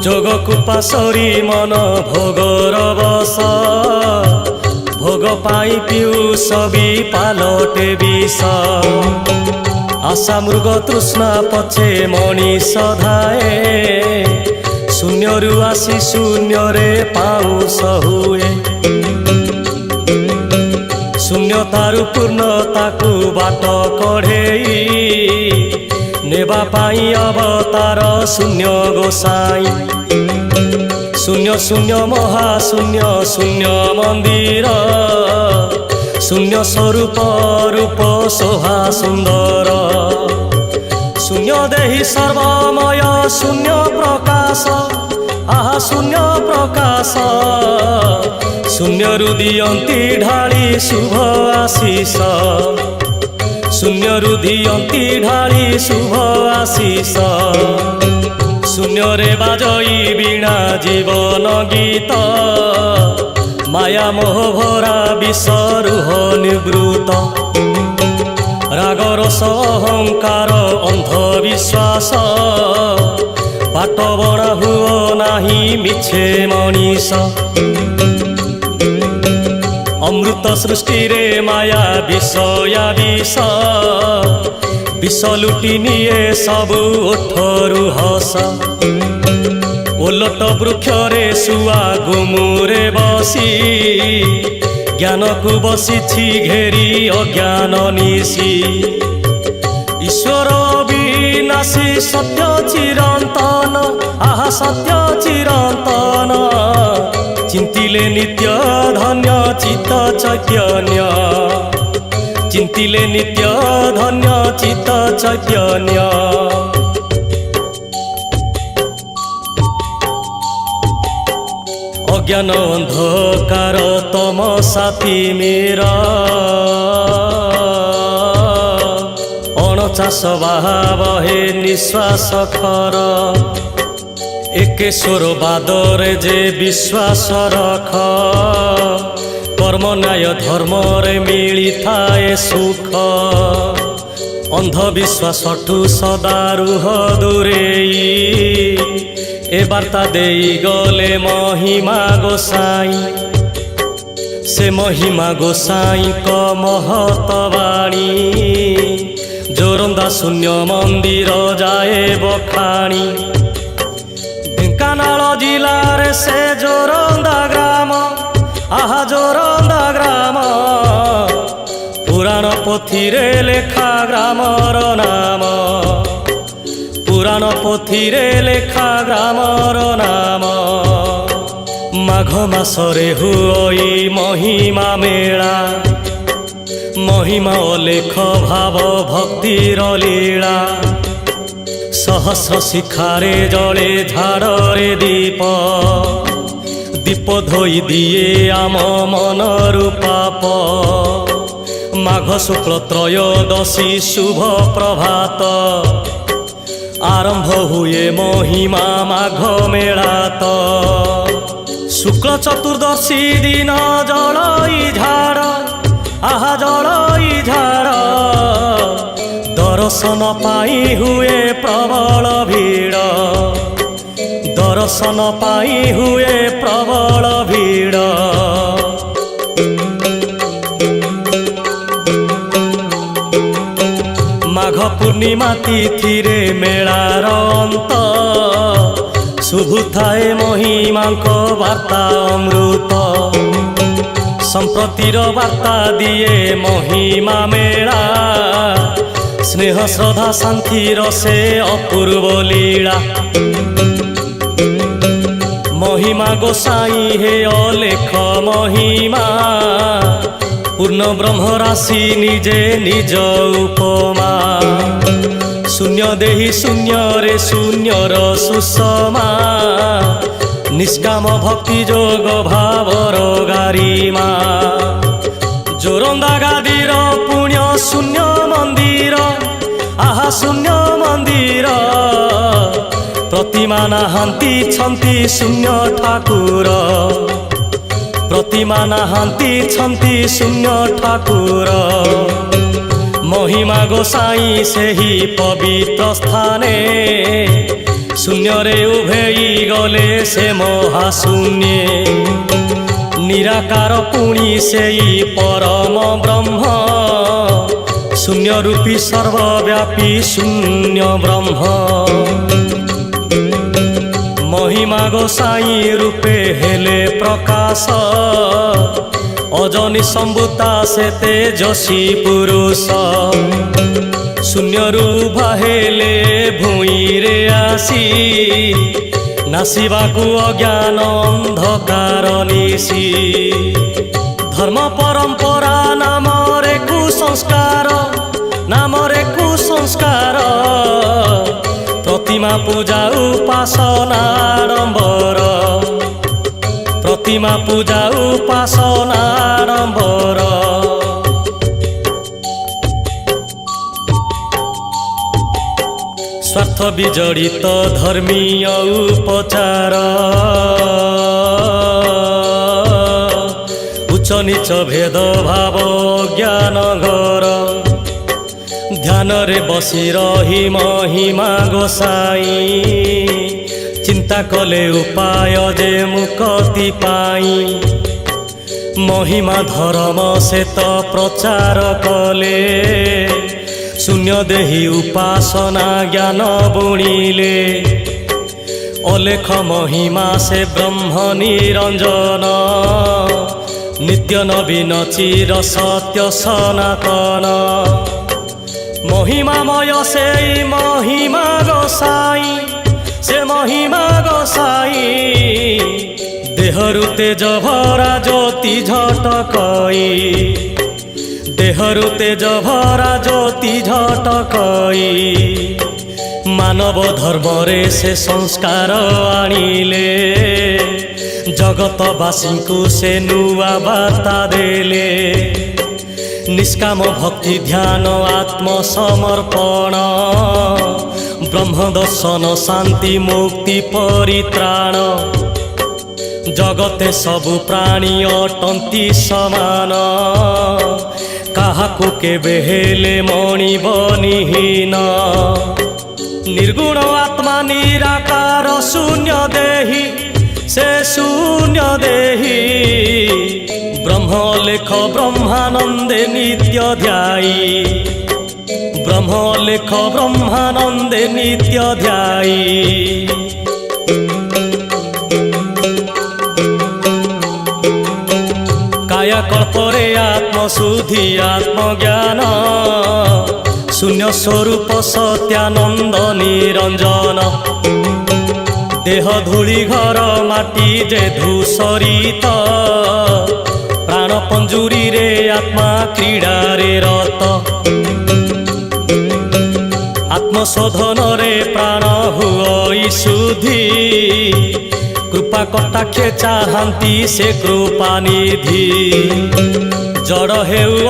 जोगकु पासरी मन भोगर बस भोग पाई पिउ सबी पालटे विष आशा मृग तृष्णा पछे मनीष धाए शून्यरु आसी शून्य रे पाउस हुए शून्यतारु पूर्णताकु बाट कढ़ेई नेबा पाई अवतार शून्य गोसाई शून्य शून्य महाशून्य शून्य मंदिर शून्य स्वरूप रूप शोभा सुंदर शून्य देहि सर्वमय शून्य प्रकाश आहा शून्य प्रकाश शून्य रुदियंती ढाली शुभ आशीष शून्य रुदियंती ढाली शुभ आशीष शून्य रे बाजई बीणा जीवन गीत माया मोह भरा विषरुह निवृत राग रस अहंकार अंधविश्वास पाट बणा हुओ नाही मिछे मनीष अमृत सृष्टि रे माया विषया विष विष लुटी निए सबु ओठरु हस ओलट वृक्ष रे सुआ गुमुरे बसी ज्ञान को बसी घेरी अज्ञान निशी ईश्वर विनाशी सत्य चिरंतन आहा सत्य चिरंतन चिंतिले नित्य धन्य चित्त चैतन्य चिंतिले नित्य धन्य चित्त चैतन्य अज्ञान अंधकार तम साथी मेरा अणचाष भाव हे निश्वास खर एकेश्वर बादरे जे विश्वास रख कर्म न्याय धर्म रे मिली थाए सुख अंधविश्वास ठू सदा रुह दूरेई ए वार्ता देई गले महिमा गोसाई से महिमा गोसाई क महत बाणी जोरंदा शून्य मंदिर जाए बखाणी ढेंकानाल जिलार से जोरंदा ग्राम आहा जोरंदा ग्राम पुराण पोथी रे लेखा ग्रामर नाम पुराण पोथी रे लेखा ग्रामर नाम माघ मासरे हुई महिमा मेला महिमा अलेख भाव भक्तिर लीला सहस्र शिखारे जले झाड़े दीप दीप धोई दिए आम मनरु पाप माघ शुक्ल त्रयोदशी शुभ प्रभात आरंभ हुए महिमा माघ मेला तो शुक्ल चतुर्दशी दिन जलई झाड़ आहा जलई झाड़ दर्शन पाई हुए प्रबल भीड़ दर्शन पाई हुए प्रबल भीड़ माघ पूर्णिमा तिथि रे मेलार अंत शुभु थाए महिमा वार्ता अमृत संप्रतिर वार्ता दिए महिमा मेला स्नेह श्रद्धा शांति रसे अपूर्व लीला महिमा गोसाई हे अलेख महिमा पूर्ण ब्रह्म राशि निजे निज उपमा शून्य देहि शून्य रे शून्यर सुषमा निष्काम भक्ति जोग भावर गारिमा जोरंदा गादीर पुण्य शून्य मंदिर आहा शून्य मंदिर प्रतिमा नाहांती छंती शून्य ठाकुर प्रतिमा नाहांती छंती शून्य ठाकुर महिमा गोसाई सेही पवित्र स्थाने शून्यरे उभेई गले से महाशून्ये निराकार पुणी सेई परम ब्रह्म शून्य रूपी सर्वव्यापी शून्य ब्रह्म महिमा गोसाई रूपे हेले प्रकाश अजनी सम्भूता से तेजसी पुरुष शून्यरू बाहेले भूइरे आसी नासिबाकु अज्ञान अंधकार निशी धर्म परंपरा नामरे कुसंस्कार प्रतिमा पूजा उपासनाडंबर प्रतिमा पूजा उपासनाडंबर स्वार्थ विजड़ित धर्मीय उपचार उच्च नीच भेद भाव ज्ञान घर ध्यान रे बसी रही महिमा गोसाई चिंता कले उपाय जे मुक्ति पाई महिमा धर्म से तो प्रचार कले शून्य देही उपासना ज्ञान बुणिले अलेख महिमा से ब्रह्म निरंजन नित्य नवीन चिर सत्य सनातन महिमामय से महिमा गोसाई देहरु तेज भरा ज्योति झटकई देहरु तेज भरा ज्योति झटकई मानव धर्म रे से संस्कार आनिले जगतवासी को से नुआ बार्ता देले निष्काम भक्ति ध्यान आत्मसमर्पण ब्रह्म दर्शन शांति मुक्ति परित्राण जगते सबु प्राणी अटंती समान काहाकु केबे हेले मणिब निहीन निर्गुण आत्मा निराकार शून्य देही से शून्य देही ब्रह्म लेख ब्रह्मानंदे नित्य ध्यायी ब्रह्म लेख ब्रह्मानंदे नित्य ध्यायी कायाकल्परे आत्मशुद्धि आत्मज्ञान शून्य स्वरूप सत्यानंद निरंजन देह धूली घर माटी जे धूसरित प्राण पंजुरी रे आत्मा क्रीड़ा रे रत आत्मशोधन रे प्राण हुई शुद्धि कृपा कटाक्षे चाहंती से कृपा निधि जड़ हेउ